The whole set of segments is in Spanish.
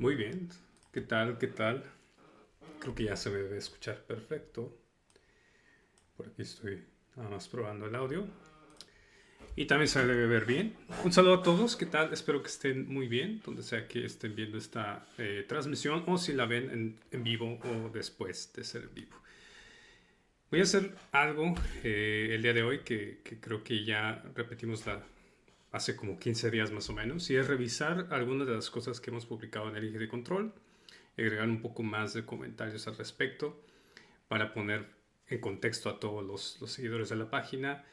Muy bien. ¿Qué tal? ¿Qué tal? Creo que ya se debe escuchar perfecto. Por aquí estoy nada más probando el audio. Y también se debe ver bien. Un saludo a todos. ¿Qué tal? Espero que estén muy bien, donde sea que estén viendo esta transmisión o si la ven en vivo o después de ser en vivo. Voy a hacer algo el día de hoy que creo que ya repetimos hace como 15 días más o menos, y es revisar algunas de las cosas que hemos publicado en el eje de control, agregar un poco más de comentarios al respecto para poner en contexto a todos los seguidores de la página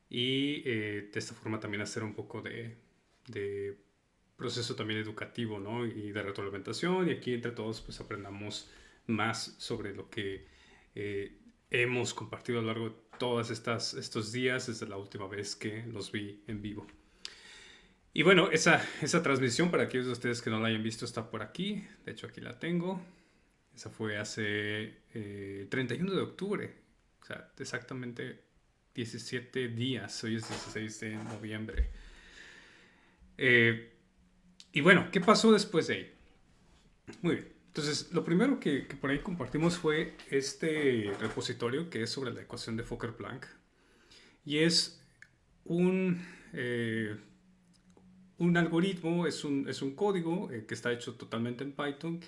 y de esta forma también hacer un poco de proceso también educativo, ¿no? Y de retroalimentación, y aquí entre todos pues aprendamos más sobre lo que eh, hemos compartido a lo largo de todos estos días desde la última vez que los vi en vivo. Y bueno, esa transmisión, para aquellos de ustedes que no la hayan visto, está por aquí. De hecho, aquí la tengo. Esa fue hace 31 de octubre. O sea, exactamente 17 días. Hoy es 16 de noviembre. Eh, y bueno, ¿qué pasó después de ahí? Muy bien. Entonces, lo primero que por ahí compartimos fue este repositorio que es sobre la ecuación de Fokker-Planck. Y es un, eh, un algoritmo, es un código que está hecho totalmente en Python,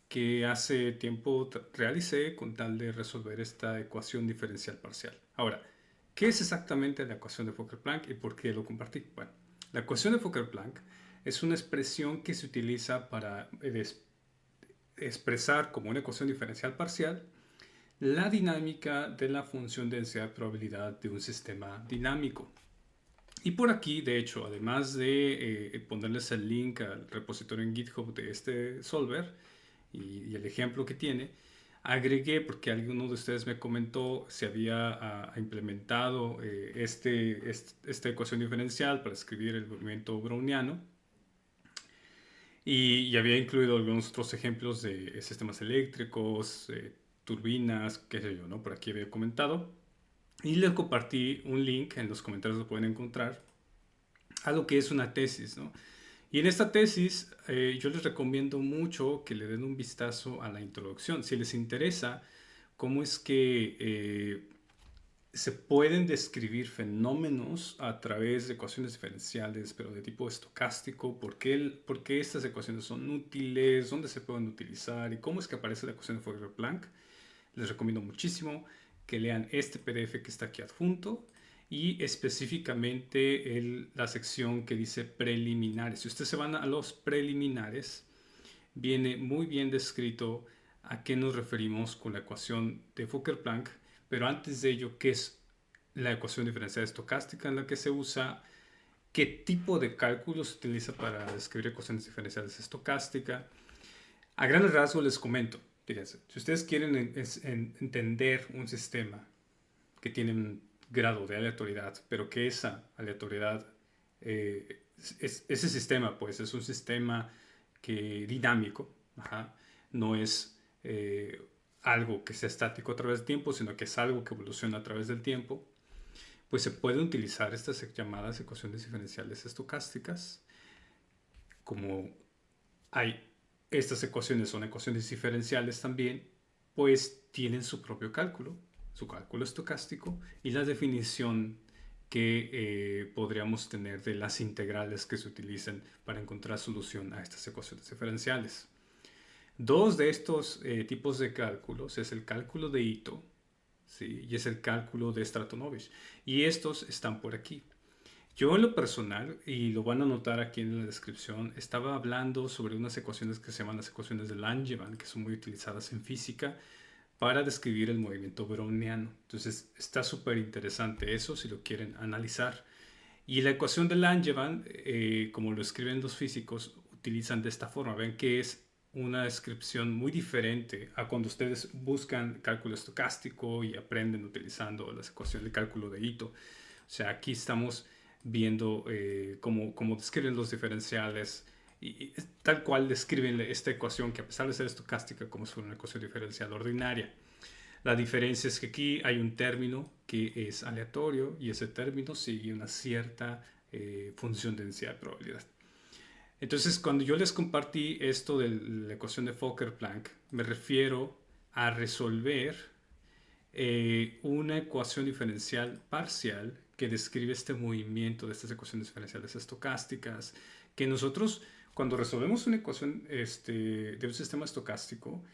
que hace tiempo realicé con tal de resolver esta ecuación diferencial parcial. Ahora, ¿qué es exactamente la ecuación de Fokker-Planck y por qué lo compartí? Bueno, la ecuación de Fokker-Planck es una expresión que se utiliza para expresar como una ecuación diferencial parcial la dinámica de la función de densidad-probabilidad de un sistema dinámico. Y por aquí, de hecho, además de ponerles el link al repositorio en GitHub de este solver y el ejemplo que tiene, agregué, porque alguno de ustedes me comentó, si había implementado esta ecuación diferencial para escribir el movimiento browniano. Y había incluido algunos otros ejemplos de sistemas eléctricos, turbinas, qué sé yo, ¿no? Por aquí había comentado. Y les compartí un link, en los comentarios lo pueden encontrar, a lo que es una tesis, ¿no? Y en esta tesis yo les recomiendo mucho que le den un vistazo a la introducción. Si les interesa cómo es que se pueden describir fenómenos a través de ecuaciones diferenciales, pero de tipo estocástico, por qué estas ecuaciones son útiles, dónde se pueden utilizar y cómo es que aparece la ecuación de Fourier-Planck, les recomiendo muchísimo que lean este PDF que está aquí adjunto y específicamente la sección que dice preliminares. Si ustedes se van a los preliminares, viene muy bien descrito a qué nos referimos con la ecuación de Fokker-Planck, pero antes de ello, qué es la ecuación diferencial estocástica en la que se usa, qué tipo de cálculo se utiliza para describir ecuaciones diferenciales estocásticas. A grandes rasgos les comento, fíjense, si ustedes quieren entender un sistema que tiene un grado de aleatoriedad, pero que esa aleatoriedad, ese sistema pues es un sistema dinámico, ajá, no es algo que sea estático a través del tiempo, sino que es algo que evoluciona a través del tiempo, pues se pueden utilizar estas llamadas ecuaciones diferenciales estocásticas. Como hay estas ecuaciones son ecuaciones diferenciales también, pues tienen su propio cálculo, su cálculo estocástico y la definición que podríamos tener de las integrales que se utilizan para encontrar solución a estas ecuaciones diferenciales. Dos de estos tipos de cálculos es el cálculo de Ito, ¿sí? Y es el cálculo de Stratonovich. Y estos están por aquí. Yo en lo personal, y lo van a notar aquí en la descripción, estaba hablando sobre unas ecuaciones que se llaman las ecuaciones de Langevin, que son muy utilizadas en física para describir el movimiento browniano. Entonces está súper interesante eso si lo quieren analizar. Y la ecuación de Langevin, como lo escriben los físicos, utilizan de esta forma. Ven que es una descripción muy diferente a cuando ustedes buscan cálculo estocástico y aprenden utilizando las ecuaciones de cálculo de Ito. O sea, aquí estamos viendo cómo describen los diferenciales y tal cual describen esta ecuación que a pesar de ser estocástica como es una ecuación diferencial ordinaria. La diferencia es que aquí hay un término que es aleatorio y ese término sigue una cierta función de densidad de probabilidad. Entonces, cuando yo les compartí esto de la ecuación de Fokker-Planck, me refiero a resolver una ecuación diferencial parcial que describe este movimiento de estas ecuaciones diferenciales estocásticas, que nosotros, cuando resolvemos una ecuación de un sistema estocástico,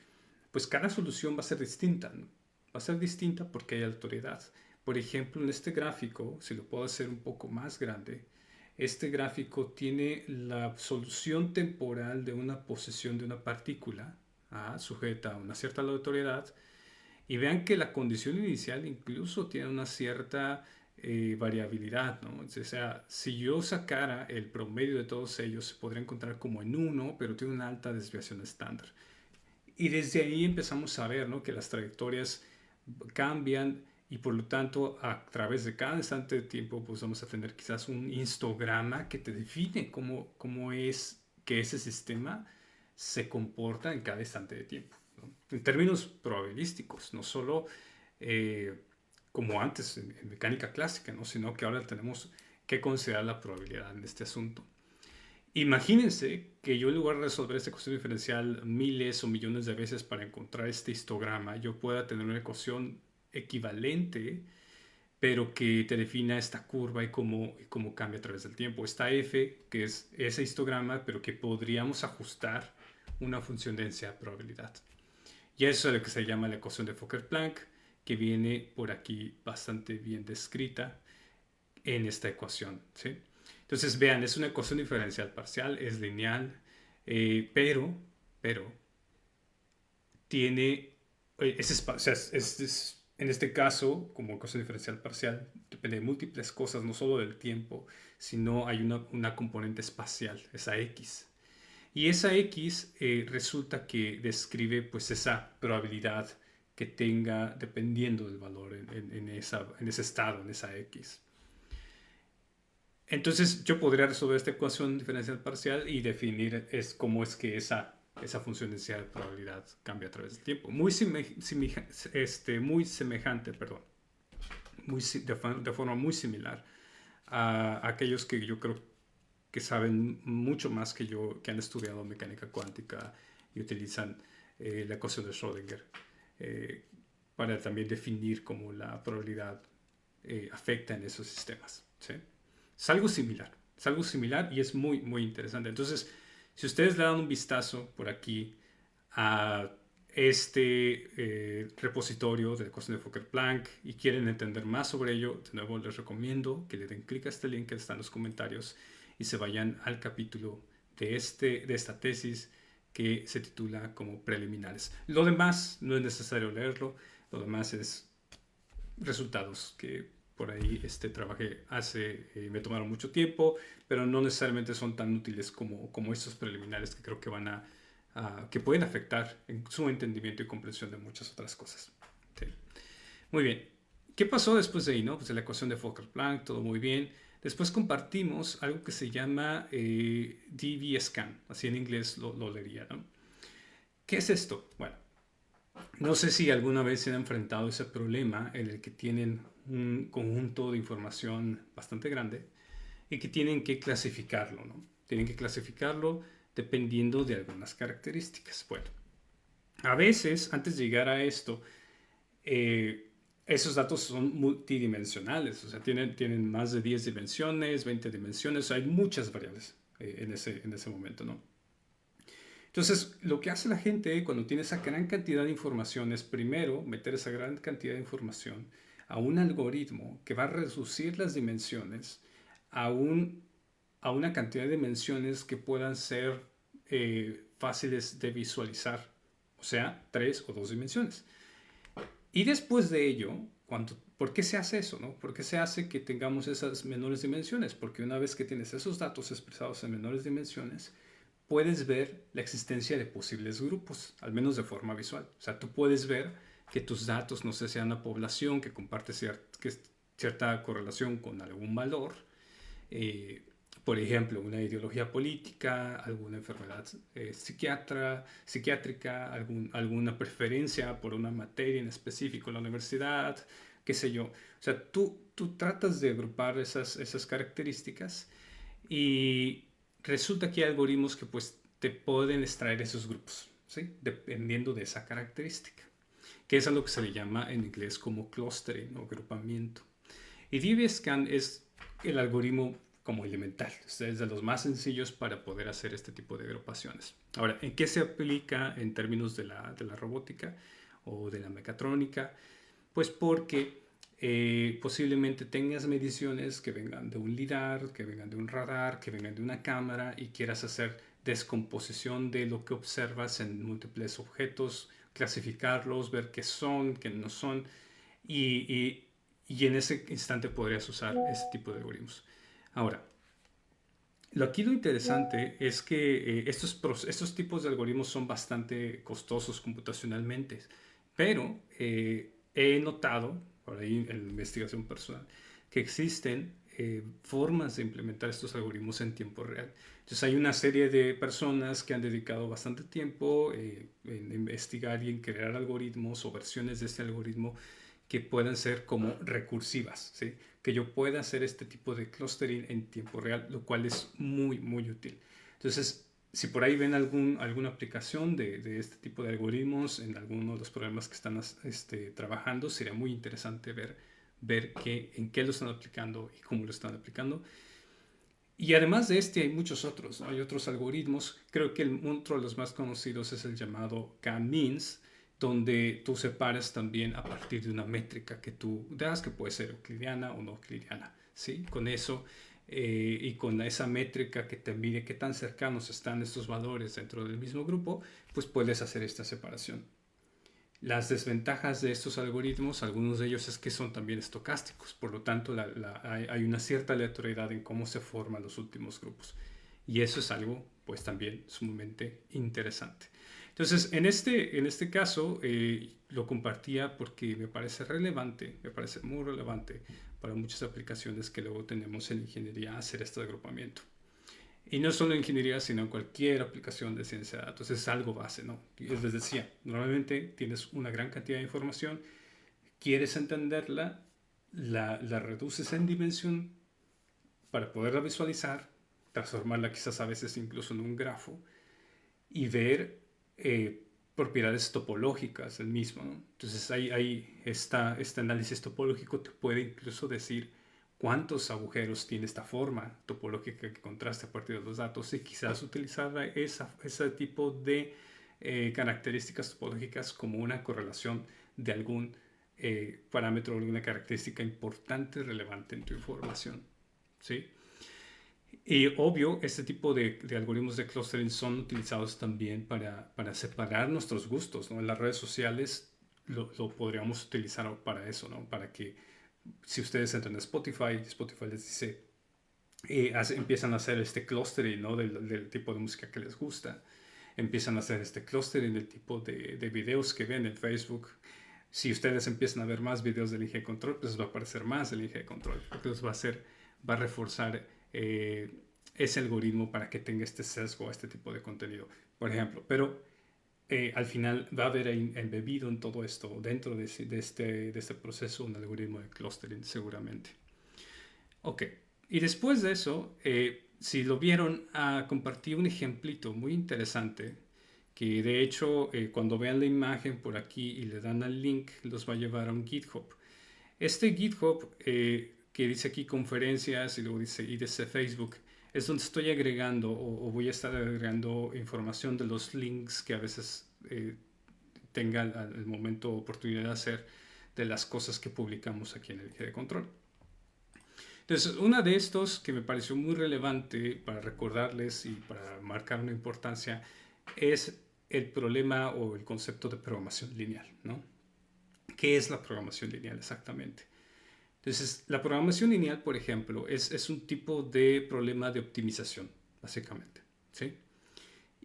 pues cada solución va a ser distinta, ¿no? Va a ser distinta porque hay aleatoriedad. Por ejemplo, en este gráfico, si lo puedo hacer un poco más grande, este gráfico tiene la solución temporal de una posición de una partícula sujeta a una cierta aleatoriedad. Y vean que la condición inicial incluso tiene una cierta variabilidad, ¿no? O sea, si yo sacara el promedio de todos ellos, se podría encontrar como en 1, pero tiene una alta desviación estándar. Y desde ahí empezamos a ver, ¿no?, que las trayectorias cambian y por lo tanto a través de cada instante de tiempo pues vamos a tener quizás un histograma que te define cómo es que ese sistema se comporta en cada instante de tiempo, ¿no? En términos probabilísticos, no solo como antes en mecánica clásica, ¿no?, sino que ahora tenemos que considerar la probabilidad en este asunto. Imagínense que yo en lugar de resolver esta ecuación diferencial miles o millones de veces para encontrar este histograma, yo pueda tener una ecuación equivalente, pero que te defina esta curva y cómo cambia a través del tiempo. Esta f, que es ese histograma, pero que podríamos ajustar una función de densidad de probabilidad. Y eso es lo que se llama la ecuación de Fokker-Planck, que viene por aquí bastante bien descrita en esta ecuación, ¿sí? Entonces, vean, es una ecuación diferencial parcial, es lineal, pero tiene, o sea, en este caso, como ecuación diferencial parcial, depende de múltiples cosas, no solo del tiempo, sino hay una componente espacial, esa x. Y esa x resulta que describe pues esa probabilidad que tenga dependiendo del valor en ese estado, en esa x. Entonces yo podría resolver esta ecuación diferencial parcial y definir cómo es que esa función inicial de probabilidad cambia a través del tiempo. Muy semejante, perdón, de forma muy similar a aquellos que yo creo que saben mucho más que yo, que han estudiado mecánica cuántica y utilizan la ecuación de Schrödinger eh, para también definir cómo la probabilidad afecta en esos sistemas. ¿Sí? Es algo similar y es muy, muy interesante. Entonces, si ustedes le dan un vistazo por aquí a este repositorio de la ecuación de Fokker-Planck y quieren entender más sobre ello, de nuevo les recomiendo que le den clic a este link que está en los comentarios y se vayan al capítulo de esta tesis que se titula como preliminares. Lo demás no es necesario leerlo, lo demás es resultados que por ahí trabajé me tomaron mucho tiempo, pero no necesariamente son tan útiles como estos preliminares que creo que que pueden afectar en su entendimiento y comprensión de muchas otras cosas. Sí. Muy bien. ¿Qué pasó después de ahí? No? Pues de la ecuación de Fokker-Planck, todo muy bien. Después compartimos algo que se llama DV-scan, así en inglés lo leería, ¿no? ¿Qué es esto? Bueno, no sé si alguna vez se han enfrentado a ese problema en el que tienen un conjunto de información bastante grande y que tienen que clasificarlo, ¿no? Tienen que clasificarlo dependiendo de algunas características. Bueno, a veces, antes de llegar a esto, esos datos son multidimensionales, o sea, tienen más de 10 dimensiones, 20 dimensiones, o sea, hay muchas variables en ese momento, ¿no? Entonces, lo que hace la gente cuando tiene esa gran cantidad de información es primero meter esa gran cantidad de información a un algoritmo que va a reducir las dimensiones a, a una cantidad de dimensiones que puedan ser fáciles de visualizar, o sea, 3 o 2 dimensiones. Y después de ello, ¿por qué se hace eso? ¿No? ¿Por qué se hace que tengamos esas menores dimensiones? Porque una vez que tienes esos datos expresados en menores dimensiones, puedes ver la existencia de posibles grupos, al menos de forma visual. O sea, tú puedes ver que tus datos, no sé, sean una población que comparte cierta correlación con algún valor, eh, por ejemplo, una ideología política, alguna enfermedad psiquiátrica, alguna preferencia por una materia en específico en la universidad, qué sé yo. O sea, tú tratas de agrupar esas características y resulta que hay algoritmos que pues te pueden extraer esos grupos, ¿sí? Dependiendo de esa característica, que es a lo que se le llama en inglés como clustering o agrupamiento. Y DB-Scan es el algoritmo como elemental, es de los más sencillos para poder hacer este tipo de agrupaciones. Ahora, ¿en qué se aplica en términos de la robótica o de la mecatrónica? Pues porque posiblemente tengas mediciones que vengan de un lidar, que vengan de un radar, que vengan de una cámara y quieras hacer descomposición de lo que observas en múltiples objetos, clasificarlos, ver qué son, qué no son, y, y en ese instante podrías usar ese tipo de algoritmos. Ahora, aquí lo interesante es que estos tipos de algoritmos son bastante costosos computacionalmente, pero he notado, por ahí en la investigación personal, que existen formas de implementar estos algoritmos en tiempo real. Entonces hay una serie de personas que han dedicado bastante tiempo en investigar y en crear algoritmos o versiones de este algoritmo que puedan ser como recursivas, ¿sí? Que yo pueda hacer este tipo de clustering en tiempo real, lo cual es muy, muy útil. Entonces, si por ahí ven alguna aplicación de este tipo de algoritmos en alguno de los programas que están trabajando, sería muy interesante ver en qué lo están aplicando y cómo lo están aplicando. Y además de hay muchos otros, ¿no? Hay otros algoritmos. Creo que otro de los más conocidos es el llamado K-means, donde tú separas también a partir de una métrica que tú das, que puede ser euclidiana o no euclidiana, ¿sí? Con eso y con esa métrica que te mide qué tan cercanos están estos valores dentro del mismo grupo, pues puedes hacer esta separación. Las desventajas de estos algoritmos, algunos de ellos es que son también estocásticos, por lo tanto hay una cierta aleatoriedad en cómo se forman los últimos grupos. Y eso es algo pues también sumamente interesante. Entonces, en este caso lo compartía porque me parece relevante, me parece muy relevante para muchas aplicaciones que luego tenemos en ingeniería hacer este agrupamiento. Y no solo en ingeniería, sino en cualquier aplicación de ciencia de datos. Es algo base, ¿no? Y les decía, normalmente tienes una gran cantidad de información, quieres entenderla, la reduces en dimensión para poderla visualizar, transformarla quizás a veces incluso en un grafo y ver propiedades topológicas del mismo, ¿no? Entonces ahí está, este análisis topológico te puede incluso decir cuántos agujeros tiene esta forma topológica que contrasta a partir de los datos y quizás utilizar ese tipo de características topológicas como una correlación de algún parámetro o alguna característica importante relevante en tu información, ¿sí? Y obvio, este tipo de algoritmos de clustering son utilizados también para separar nuestros gustos, ¿no? En las redes sociales lo podríamos utilizar para eso, ¿no? Para que si ustedes entran a Spotify, Spotify les dice, empiezan a hacer este clustering, ¿no? Del tipo de música que les gusta. Empiezan a hacer este clustering del tipo de videos que ven en Facebook. Si ustedes empiezan a ver más videos del eje de control, pues va a aparecer más el eje de control, porque los va a reforzar ese algoritmo para que tenga este sesgo a este tipo de contenido, por ejemplo. Pero al final va a haber embebido en todo esto, dentro de este proceso, un algoritmo de clustering seguramente. Ok, y después de eso, si lo vieron, compartí un ejemplito muy interesante que de hecho cuando vean la imagen por aquí y le dan al link, los va a llevar a un GitHub. Este GitHub que dice aquí conferencias y luego dice IDC Facebook, es donde estoy agregando o voy a estar agregando información de los links que a veces tenga al momento oportunidad de hacer de las cosas que publicamos aquí en el eje de control. Entonces, una de estos que me pareció muy relevante para recordarles y para marcar una importancia es el problema o el concepto de programación lineal, ¿no? ¿Qué es la programación lineal exactamente? Entonces, la programación lineal, por ejemplo, es un tipo de problema de optimización, básicamente, ¿sí?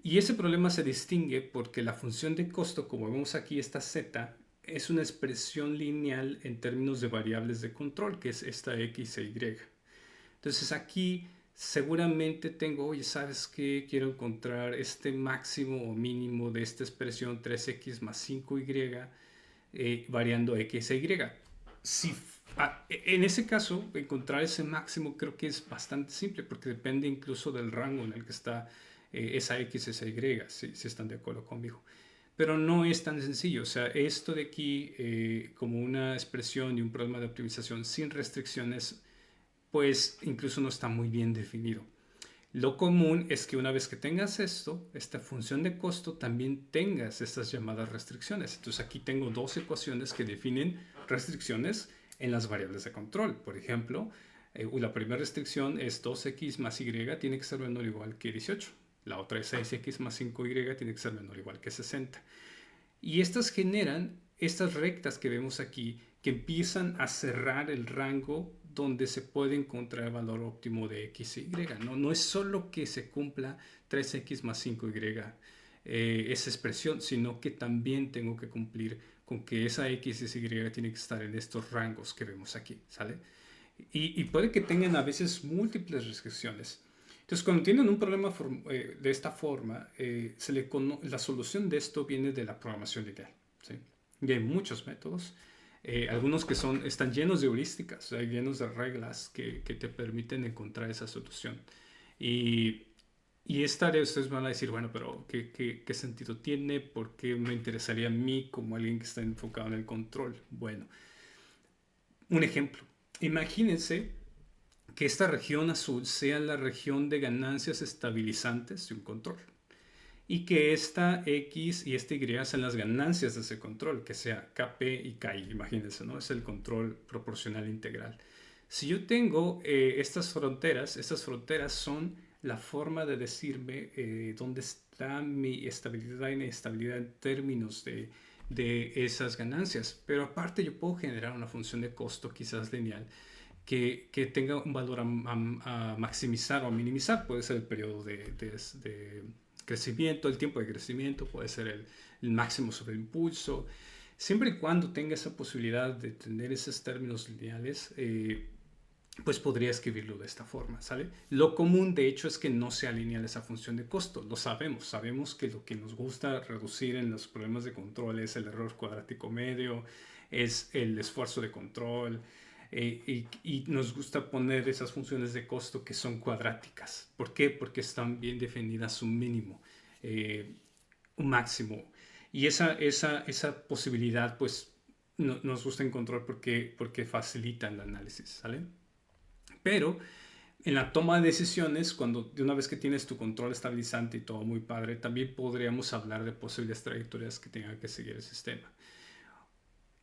Y ese problema se distingue porque la función de costo, como vemos aquí, esta z, es una expresión lineal en términos de variables de control, que es esta x e y. Entonces aquí seguramente tengo, oye, ¿sabes qué? Quiero encontrar este máximo o mínimo de esta expresión 3x más 5y variando x e y. Si, en ese caso, encontrar ese máximo creo que es bastante simple porque depende incluso del rango en el que está esa x, esa y, si están de acuerdo conmigo. Pero no es tan sencillo. O sea, esto de aquí, como una expresión y un problema de optimización sin restricciones, pues incluso no está muy bien definido. Lo común es que una vez que tengas esto, esta función de costo, también tengas estas llamadas restricciones. Entonces aquí tengo dos ecuaciones que definen restricciones en las variables de control. Por ejemplo, la primera restricción es 2x más y tiene que ser menor o igual que 18. La otra es 6x más 5y tiene que ser menor o igual que 60. Y estas generan estas rectas que vemos aquí que empiezan a cerrar el rango donde se puede encontrar el valor óptimo de x e y. No es solo que se cumpla 3x más 5y esa expresión, sino que también tengo que cumplir con que esa x y y tiene que estar en estos rangos que vemos aquí, ¿sale? Y puede que tengan a veces múltiples restricciones. Entonces, cuando tienen un problema de esta forma, la solución de esto viene de la programación lineal, ¿sí? Y hay muchos métodos. Algunos que están llenos de heurísticas, llenos de reglas que te permiten encontrar esa solución. Y esta área ustedes van a decir, bueno, pero ¿qué sentido tiene? ¿Por qué me interesaría a mí como alguien que está enfocado en el control? Bueno, un ejemplo. Imagínense que esta región azul sea la región de ganancias estabilizantes de un control. Y que esta X y esta Y sean las ganancias de ese control, que sea Kp y Ki, imagínense, ¿no? Es el control proporcional integral. Si yo tengo estas fronteras son la forma de decirme dónde está mi estabilidad y inestabilidad en términos de esas ganancias. Pero aparte yo puedo generar una función de costo quizás lineal que tenga un valor a maximizar o a minimizar. Puede ser el periodo de crecimiento, el tiempo de crecimiento, puede ser el máximo sobre el impulso. Siempre y cuando tenga esa posibilidad de tener esos términos lineales, pues podría escribirlo de esta forma, ¿sale? Lo común, de hecho, es que no sea lineal esa función de costo. Lo sabemos. Sabemos que lo que nos gusta reducir en los problemas de control es el error cuadrático medio, es el esfuerzo de control, y nos gusta poner esas funciones de costo que son cuadráticas. ¿Por qué? Porque están bien definidas un mínimo, un máximo. Y esa posibilidad, pues, nos gusta encontrar porque facilita el análisis, ¿sale? Pero en la toma de decisiones, cuando de una vez que tienes tu control estabilizante y todo muy padre, también podríamos hablar de posibles trayectorias que tenga que seguir el sistema.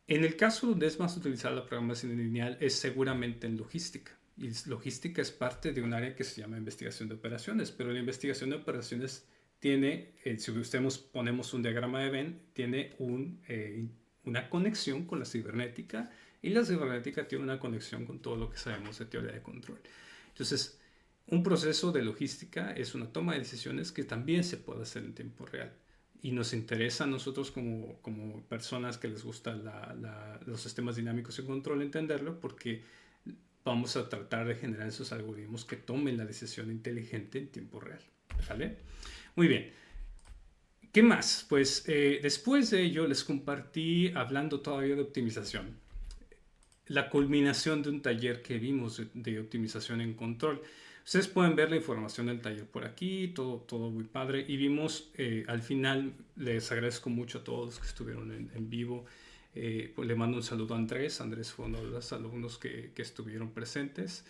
En el caso donde es más utilizada la programación lineal es seguramente en logística. Y logística es parte de un área que se llama investigación de operaciones, pero la investigación de operaciones tiene, si usted ponemos un diagrama de Venn, tiene una conexión con la cibernética, y la cibernética tiene una conexión con todo lo que sabemos de teoría de control. Entonces, un proceso de logística es una toma de decisiones que también se puede hacer en tiempo real. Y nos interesa a nosotros como personas que les gustan los sistemas dinámicos de control entenderlo, porque vamos a tratar de generar esos algoritmos que tomen la decisión inteligente en tiempo real. ¿Vale? Muy bien. ¿Qué más? Pues después de ello les compartí, hablando todavía de optimización, la culminación de un taller que vimos de optimización en control. Ustedes pueden ver la información del taller por aquí, todo muy padre. Y vimos, al final, les agradezco mucho a todos los que estuvieron en vivo. Pues le mando un saludo a Andrés. Andrés fue uno de los alumnos que estuvieron presentes.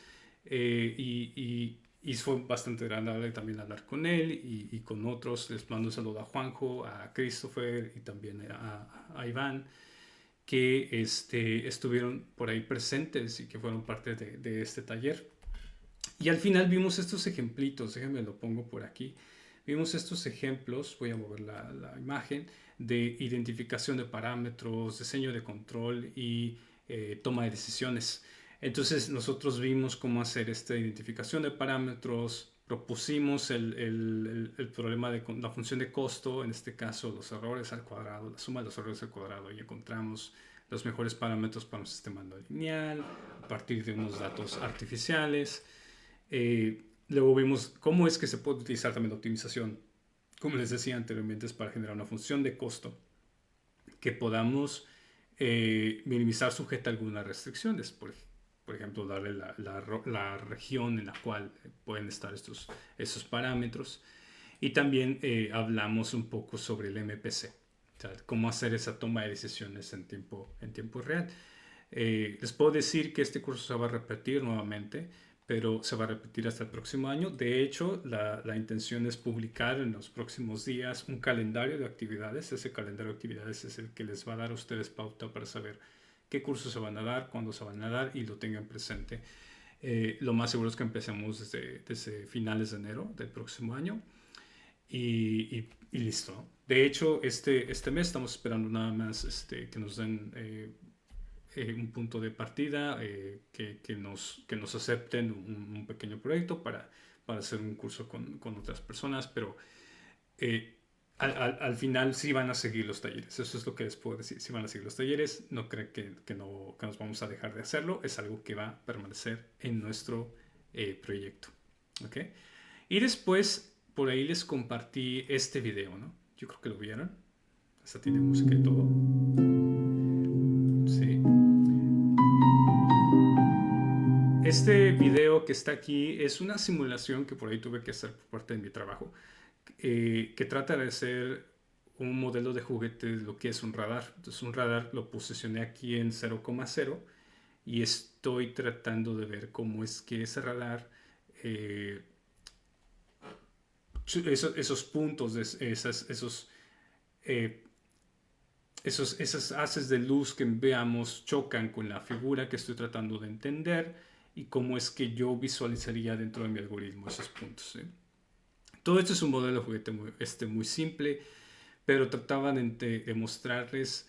Y fue bastante agradable también hablar con él y con otros. Les mando un saludo a Juanjo, a Christopher y también a Iván, que estuvieron por ahí presentes y que fueron parte de este taller. Y al final vimos estos ejemplitos, déjenme lo pongo por aquí. Vimos estos ejemplos, voy a mover la imagen, de identificación de parámetros, diseño de control y toma de decisiones. Entonces nosotros vimos cómo hacer esta identificación de parámetros, propusimos el problema de la función de costo, en este caso los errores al cuadrado, la suma de los errores al cuadrado, y encontramos los mejores parámetros para un sistema no lineal a partir de unos datos artificiales. Luego vimos cómo es que se puede utilizar también la optimización, como les decía anteriormente, es para generar una función de costo que podamos minimizar sujeta a algunas restricciones. Por ejemplo, darle la región en la cual pueden estar estos parámetros. Y también hablamos un poco sobre el MPC, o sea, cómo hacer esa toma de decisiones en tiempo real. Les puedo decir que este curso se va a repetir nuevamente, pero se va a repetir hasta el próximo año. De hecho, la intención es publicar en los próximos días un calendario de actividades. Ese calendario de actividades es el que les va a dar a ustedes pauta para saber qué cursos se van a dar, cuándo se van a dar, y lo tengan presente. Lo más seguro es que empecemos desde finales de enero del próximo año y listo. De hecho, este mes estamos esperando nada más que nos den un punto de partida, que nos acepten un pequeño proyecto para hacer un curso con otras personas, pero al final sí van a seguir los talleres. Eso es lo que les puedo decir. Sí van a seguir los talleres. No creen que nos vamos a dejar de hacerlo. Es algo que va a permanecer en nuestro proyecto. ¿Ok? Y después, por ahí les compartí este video, ¿no? Yo creo que lo vieron. Hasta tiene música y todo. Sí. Este video que está aquí es una simulación que por ahí tuve que hacer por parte de mi trabajo, que trata de hacer un modelo de juguete de lo que es un radar. Entonces un radar lo posicioné aquí en 0,0 y estoy tratando de ver cómo es que ese radar, esos puntos, esos haces de luz que veamos chocan con la figura que estoy tratando de entender, y cómo es que yo visualizaría dentro de mi algoritmo esos puntos, ¿sí? Todo esto es un modelo de juguete muy simple, pero trataba de mostrarles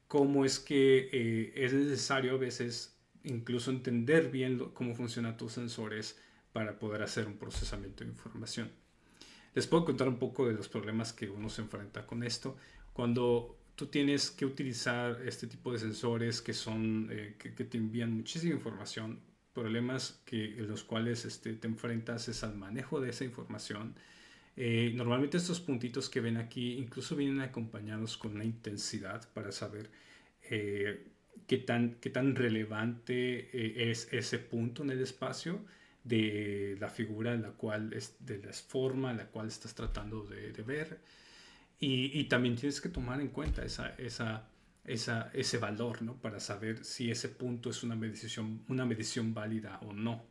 cómo es que es necesario a veces incluso entender bien cómo funcionan tus sensores para poder hacer un procesamiento de información. Les puedo contar un poco de los problemas que uno se enfrenta con esto. Cuando tú tienes que utilizar este tipo de sensores que son, que te envían muchísima información. Problemas en los cuales te enfrentas es al manejo de esa información. Normalmente estos puntitos que ven aquí incluso vienen acompañados con una intensidad para saber eh, qué tan relevante es ese punto en el espacio de la figura en la cual, de la forma en la cual estás tratando de ver. Y también tienes que tomar en cuenta ese valor, ¿no? Para saber si ese punto es una medición válida o no.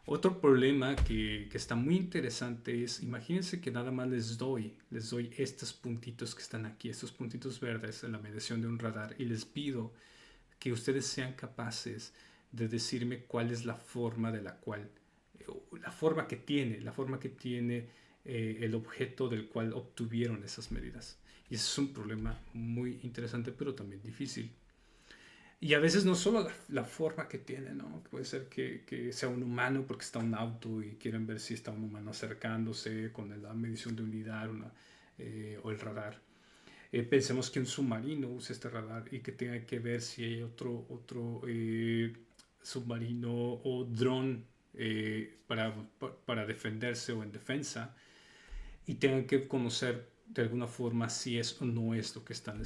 Otro problema que está muy interesante es, imagínense que nada más les doy estos puntitos que están aquí, estos puntitos verdes en la medición de un radar, y les pido que ustedes sean capaces de decirme cuál es la forma de la cual, la forma que tiene el objeto del cual obtuvieron esas medidas. Y ese es un problema muy interesante, pero también difícil. Y a veces no solo la forma que tiene, ¿no? Puede ser que sea un humano porque está un auto y quieren ver si está un humano acercándose con la medición de unidad o el radar. Pensemos que un submarino usa este radar y que tenga que ver si hay otro submarino o dron para defenderse o en defensa, y tengan que conocer de alguna forma si es o no es lo que están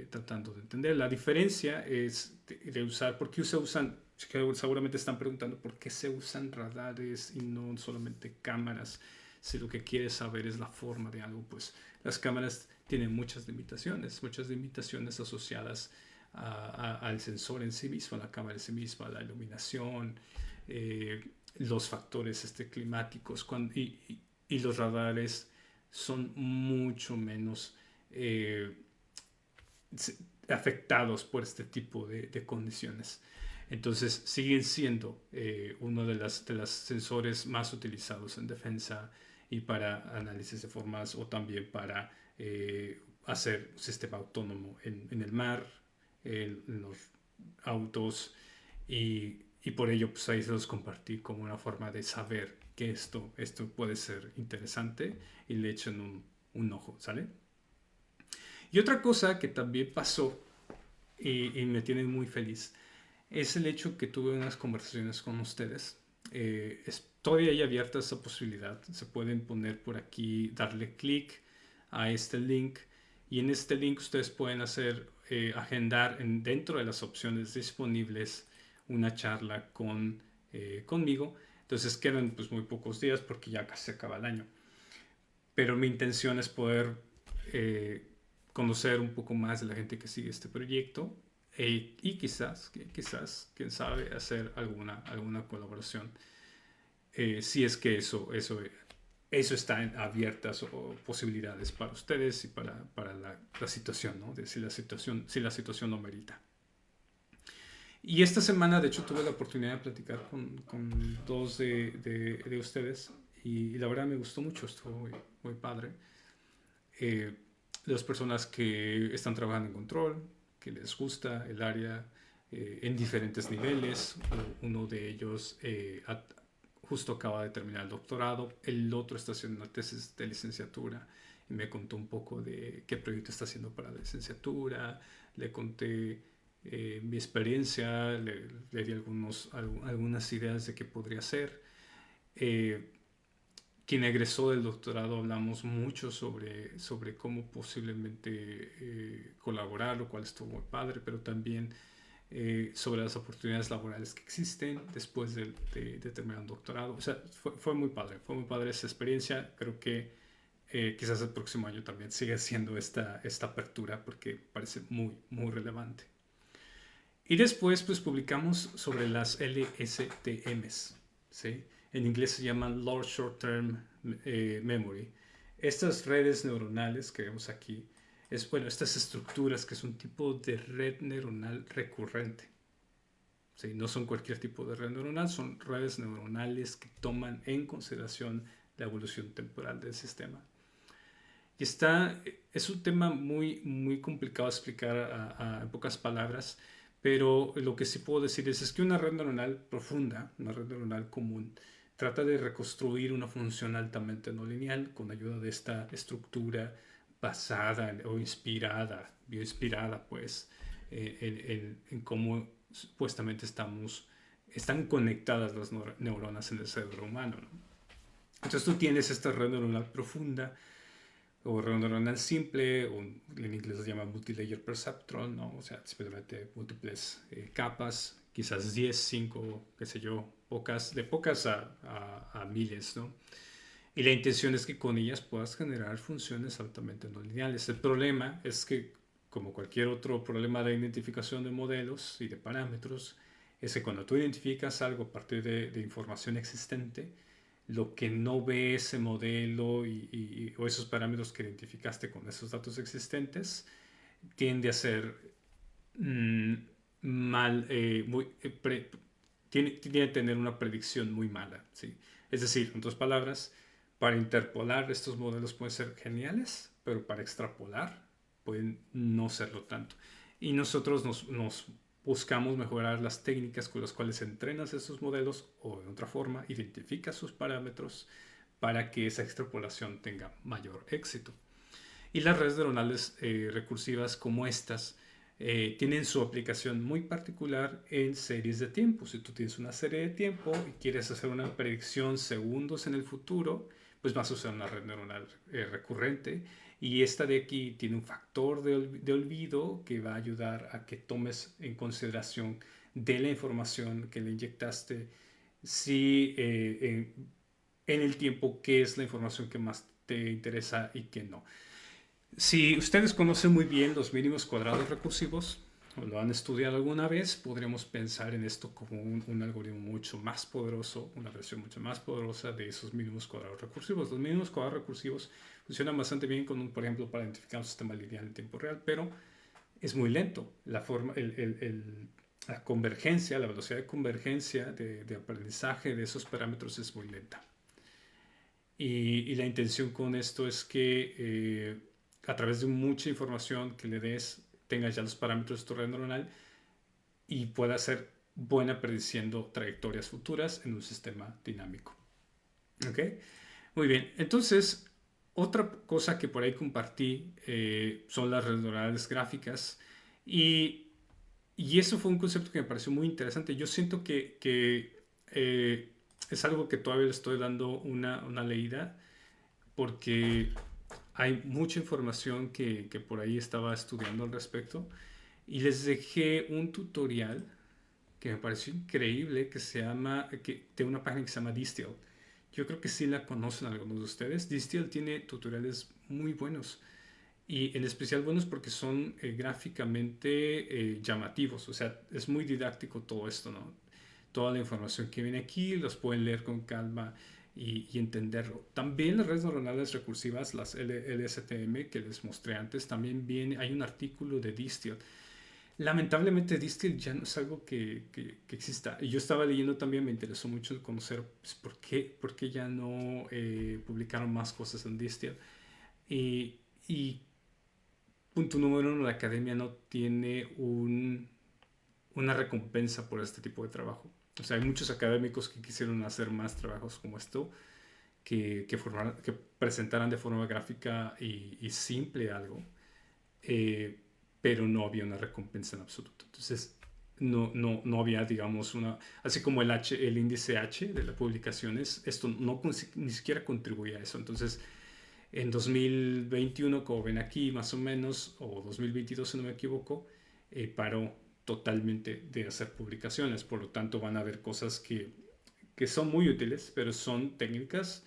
tratando de entender. La diferencia es de usar, ¿por qué se usan? Seguramente están preguntando por qué se usan radares y no solamente cámaras. Si lo que quieres saber es la forma de algo, pues las cámaras tienen muchas limitaciones asociadas al sensor en sí mismo, a la cámara en sí misma, a la iluminación, los factores climáticos, y los radares son mucho menos afectados por este tipo de condiciones. Entonces siguen siendo uno de los sensores más utilizados en defensa y para análisis de formas, o también para hacer un sistema autónomo en el mar, en los autos, y por ello pues ahí se los compartí como una forma de saber que esto puede ser interesante, y le echen un ojo, ¿sale? Y otra cosa que también pasó y me tiene muy feliz es el hecho que tuve unas conversaciones con ustedes. Todavía hay abierta esa posibilidad. Se pueden poner por aquí, darle clic a este link, y en este link ustedes pueden agendar dentro de las opciones disponibles una charla conmigo. Entonces quedan pues muy pocos días porque ya casi se acaba el año. Pero mi intención es poder conocer un poco más de la gente que sigue este proyecto, y quizás, quién sabe, hacer alguna colaboración, si es que eso está en abiertas o posibilidades para ustedes y para la situación, ¿no? Si la situación lo merita. Y esta semana, de hecho, tuve la oportunidad de platicar con dos de ustedes, y la verdad me gustó mucho, estuvo muy padre. Las personas que están trabajando en control, que les gusta el área en diferentes niveles. Uno de ellos justo acaba de terminar el doctorado, el otro está haciendo una tesis de licenciatura, y me contó un poco de qué proyecto está haciendo para la licenciatura. Le conté mi experiencia, le di algunas ideas de qué podría hacer. Quien egresó del doctorado, hablamos mucho sobre cómo posiblemente colaborar, lo cual estuvo muy padre, pero también sobre las oportunidades laborales que existen después de terminar un doctorado. O sea, fue muy padre esa experiencia. Creo que quizás el próximo año también siga siendo esta apertura, porque parece muy, muy relevante. Y después pues publicamos sobre las LSTMs, ¿sí? En inglés se llaman Large Short Term Memory. Estas redes neuronales que vemos aquí, estas estructuras que es un tipo de red neuronal recurrente. ¿Sí? No son cualquier tipo de red neuronal, son redes neuronales que toman en consideración la evolución temporal del sistema. Y es un tema muy, muy complicado de explicar en pocas palabras, pero lo que sí puedo decir es que una red neuronal profunda, una red neuronal común, trata de reconstruir una función altamente no lineal con ayuda de esta estructura basada o inspirada, bioinspirada, pues, en cómo supuestamente están conectadas las neuronas en el cerebro humano, ¿no? Entonces tú tienes esta red neuronal profunda o red neuronal simple, o en inglés se llama multilayer perceptron, ¿no? O sea, simplemente múltiples capas, quizás 10, 5, qué sé yo, de pocas a miles, ¿no? Y la intención es que con ellas puedas generar funciones altamente no lineales. El problema es que, como cualquier otro problema de identificación de modelos y de parámetros, es que cuando tú identificas algo a partir de información existente, lo que no ve ese modelo o esos parámetros que identificaste con esos datos existentes tiende a ser mm, mal, tiene a tener una predicción muy mala, ¿sí? Es decir, en otras palabras, para interpolar estos modelos pueden ser geniales, pero para extrapolar pueden no serlo tanto. Y nosotros nos buscamos mejorar las técnicas con las cuales entrenas esos modelos o de otra forma identificas sus parámetros para que esa extrapolación tenga mayor éxito. Y las redes neuronales recursivas como estas tienen su aplicación muy particular en series de tiempo. Si tú tienes una serie de tiempo y quieres hacer una predicción segundos en el futuro, pues vas a usar una red neuronal recurrente. Y esta de aquí tiene un factor de olvido que va a ayudar a que tomes en consideración de la información que le inyectaste, si en el tiempo qué es la información que más te interesa y qué no. Si ustedes conocen muy bien los mínimos cuadrados recursivos o lo han estudiado alguna vez, podríamos pensar en esto como un algoritmo mucho más poderoso, una versión mucho más poderosa de esos mínimos cuadrados recursivos. Los mínimos cuadrados recursivos funcionan bastante bien por ejemplo, para identificar un sistema lineal en tiempo real, pero es muy lento. La convergencia, la velocidad de convergencia de aprendizaje de esos parámetros es muy lenta. Y la intención con esto es que a través de mucha información que le des, tengas ya los parámetros de tu red neuronal y pueda ser buena prediciendo trayectorias futuras en un sistema dinámico. ¿Ok? Muy bien. Entonces, otra cosa que por ahí compartí son las redes neuronales gráficas y eso fue un concepto que me pareció muy interesante. Yo siento que es algo que todavía le estoy dando una leída porque hay mucha información que por ahí estaba estudiando al respecto y les dejé un tutorial que me pareció increíble de una página que se llama Distill. Yo creo que sí la conocen algunos de ustedes. Distill tiene tutoriales muy buenos y en especial buenos porque son gráficamente llamativos. O sea, es muy didáctico todo esto, ¿no? Toda la información que viene aquí los pueden leer con calma y entenderlo. También las redes neuronales recursivas, las LSTM que les mostré antes, también hay un artículo de Distill. Lamentablemente Distill ya no es algo que exista. Y yo estaba leyendo también, me interesó mucho conocer pues, por qué ya no publicaron más cosas en Distill. Y punto número uno, la academia no tiene una recompensa por este tipo de trabajo. O sea, hay muchos académicos que quisieron hacer más trabajos como esto, que presentaran de forma gráfica y simple algo, eh, pero no había una recompensa en absoluto. Entonces, no había, digamos, así como el índice H de las publicaciones, esto ni siquiera contribuía a eso. Entonces, en 2021, como ven aquí, más o menos, o 2022, si no me equivoco, paró totalmente de hacer publicaciones. Por lo tanto, van a haber cosas que son muy útiles, pero son técnicas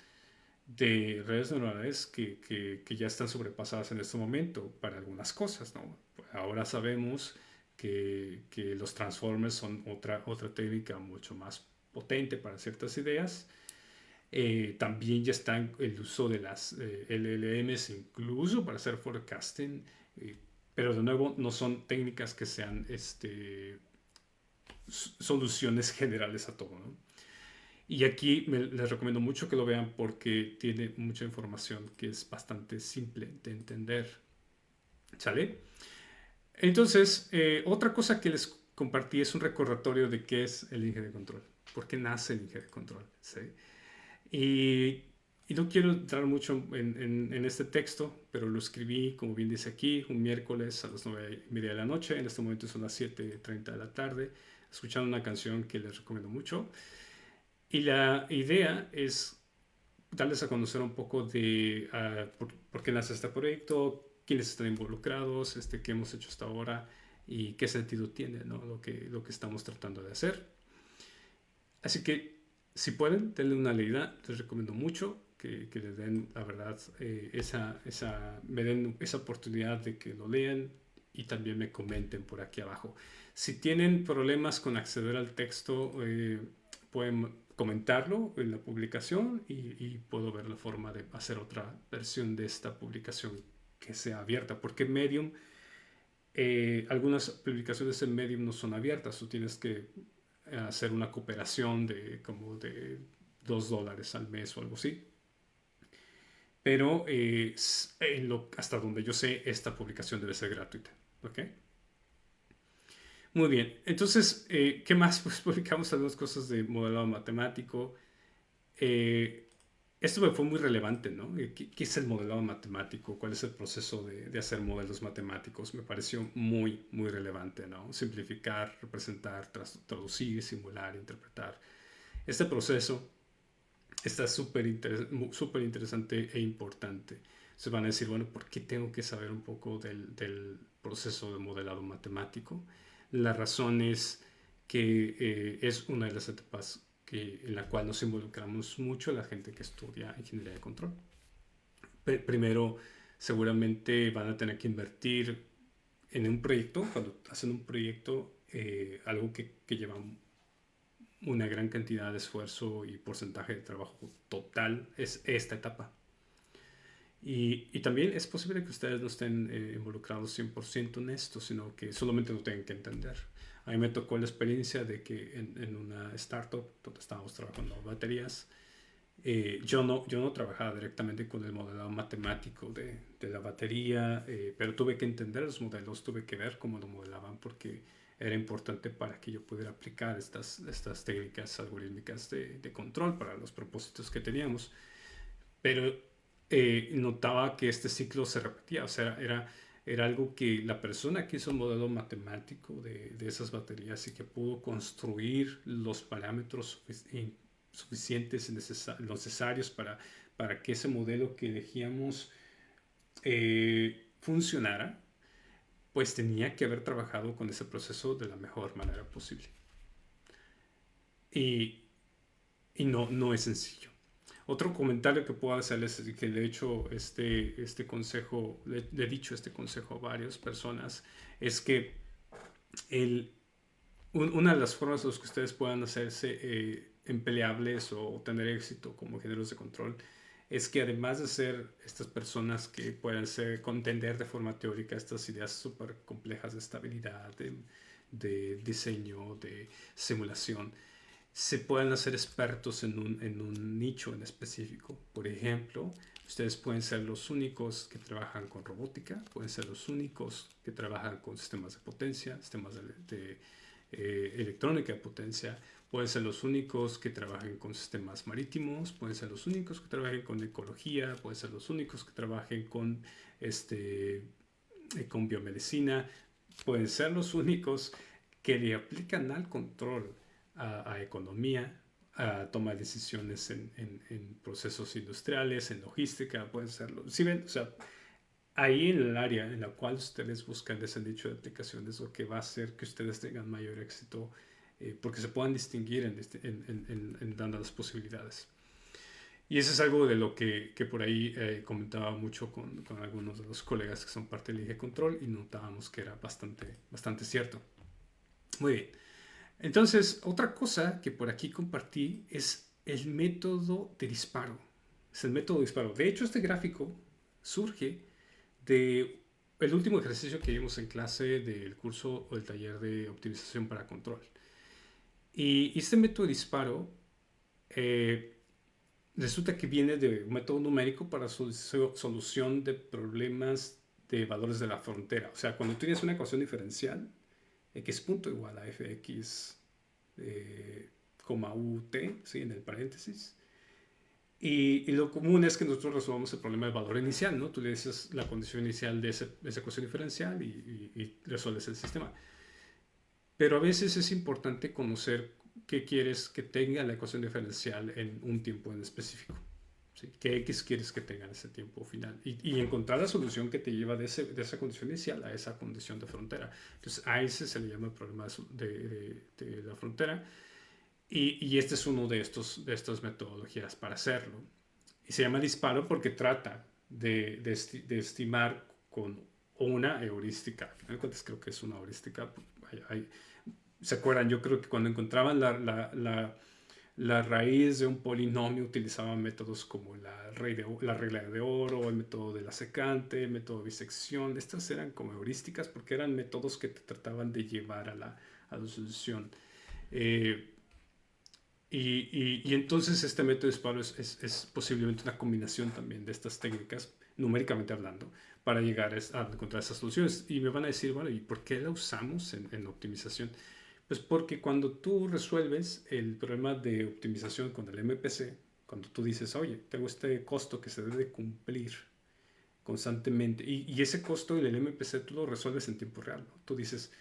de redes neuronales que ya están sobrepasadas en este momento para algunas cosas, ¿no? Ahora sabemos que los transformers son otra técnica mucho más potente para ciertas ideas. También ya está el uso de las LLMs incluso para hacer forecasting, pero de nuevo no son técnicas que sean soluciones generales a todo, ¿no? Y aquí les recomiendo mucho que lo vean porque tiene mucha información que es bastante simple de entender. ¿Sale? Entonces, otra cosa que les compartí es un recordatorio de qué es el eje de control. ¿Por qué nace el eje de control? ¿Sí? Y Y no quiero entrar mucho en este texto, pero lo escribí, como bien dice aquí, un miércoles a las 9:30 de la noche. En este momento son las 7:30 de la tarde, escuchando una canción que les recomiendo mucho. Y la idea es darles a conocer un poco de por qué nace este proyecto, quiénes están involucrados, qué hemos hecho hasta ahora y qué sentido tiene, ¿no? lo que estamos tratando de hacer. Así que si pueden, denle una leída, les recomiendo mucho que les den, la verdad, me den esa oportunidad de que lo lean y también me comenten por aquí abajo. Si tienen problemas con acceder al texto, pueden comentarlo en la publicación y puedo ver la forma de hacer otra versión de esta publicación que sea abierta, porque Medium, algunas publicaciones en Medium no son abiertas, tú tienes que hacer una cooperación de como de $2 al mes o algo así. Pero hasta donde yo sé, esta publicación debe ser gratuita. ¿Ok? Muy bien. Entonces, ¿qué más? Pues publicamos algunas cosas de modelado matemático. Eh, Esto me fue muy relevante, ¿no? ¿Qué es el modelado matemático? ¿Cuál es el proceso de hacer modelos matemáticos? Me pareció muy, muy relevante, ¿no? Simplificar, representar, traducir, simular, interpretar. Este proceso está súper interesante e importante. Se van a decir, bueno, ¿por qué tengo que saber un poco del proceso de modelado matemático? La razón es que es una de las etapas en la cual nos involucramos mucho la gente que estudia ingeniería de control. Primero, seguramente van a tener que invertir en un proyecto, cuando hacen un proyecto, algo que lleva una gran cantidad de esfuerzo y porcentaje de trabajo total es esta etapa. Y también es posible que ustedes no estén involucrados 100% en esto, sino que solamente lo tengan que entender. A mí me tocó la experiencia de que en una startup donde estábamos trabajando baterías, yo no trabajaba directamente con el modelado matemático de la batería, pero tuve que entender los modelos, tuve que ver cómo lo modelaban porque era importante para que yo pudiera aplicar estas técnicas algorítmicas de control para los propósitos que teníamos. Pero notaba que este ciclo se repetía, o sea, era algo que la persona que hizo un modelo matemático de esas baterías y que pudo construir los parámetros suficientes y necesarios para que ese modelo que elegíamos funcionara, pues tenía que haber trabajado con ese proceso de la mejor manera posible. Y, y no es sencillo. Otro comentario que puedo hacerles es que le he hecho este consejo, le he dicho este consejo a varias personas, es que una de las formas en las que ustedes puedan hacerse empleables o tener éxito como ingenieros de control es que además de ser estas personas que puedan contender de forma teórica estas ideas súper complejas de estabilidad, de diseño, de simulación, se pueden hacer expertos en un nicho en específico. Por ejemplo, ustedes pueden ser los únicos que trabajan con robótica, pueden ser los únicos que trabajan con sistemas de potencia, sistemas de electrónica de potencia, pueden ser los únicos que trabajen con sistemas marítimos, pueden ser los únicos que trabajen con ecología, pueden ser los únicos que trabajen con biomedicina, pueden ser los únicos que le aplican al control a economía, a toma de decisiones en procesos industriales, en logística, pueden serlo. ¿Sí ven? O sea, ahí en el área en la cual ustedes buscan ese nicho de aplicaciones, lo que va a hacer que ustedes tengan mayor éxito, porque se puedan distinguir en dando las posibilidades. Y eso es algo de lo que por ahí comentaba mucho con algunos de los colegas que son parte del IGE Control y notábamos que era bastante cierto. Muy bien. Entonces, otra cosa que por aquí compartí es el método de disparo. Es el método de disparo. De hecho, este gráfico surge de el último ejercicio que vimos en clase del curso o del taller de optimización para control. Y este método de disparo resulta que viene de un método numérico para solución de problemas de valores de la frontera. O sea, cuando tienes una ecuación diferencial, x punto igual a fx, ut, ¿sí? En el paréntesis, Y lo común es que nosotros resolvamos el problema del valor inicial, ¿no? Tú le dices la condición inicial de esa ecuación diferencial y resuelves el sistema. Pero a veces es importante conocer qué quieres que tenga la ecuación diferencial en un tiempo en específico. ¿Sí? ¿Qué X quieres que tenga en ese tiempo final? Y encontrar la solución que te lleva de esa condición inicial a esa condición de frontera. Entonces a ese se le llama el problema de la frontera. Y este es uno de estas metodologías para hacerlo. Y se llama disparo porque trata de estimar con una heurística. Al final de cuentas creo que es una heurística. ¿Se acuerdan? Yo creo que cuando encontraban la raíz de un polinomio utilizaban métodos como la regla de oro, el método de la secante, el método de bisección. Estas eran como heurísticas porque eran métodos que te trataban de llevar a la solución. Y entonces este método de disparo es posiblemente una combinación también de estas técnicas, numéricamente hablando, para llegar a encontrar esas soluciones. Y me van a decir, bueno, ¿y por qué la usamos en optimización? Pues porque cuando tú resuelves el problema de optimización con el MPC, cuando tú dices, oye, tengo este costo que se debe cumplir constantemente, y ese costo del MPC tú lo resuelves en tiempo real, ¿no? Tú dices,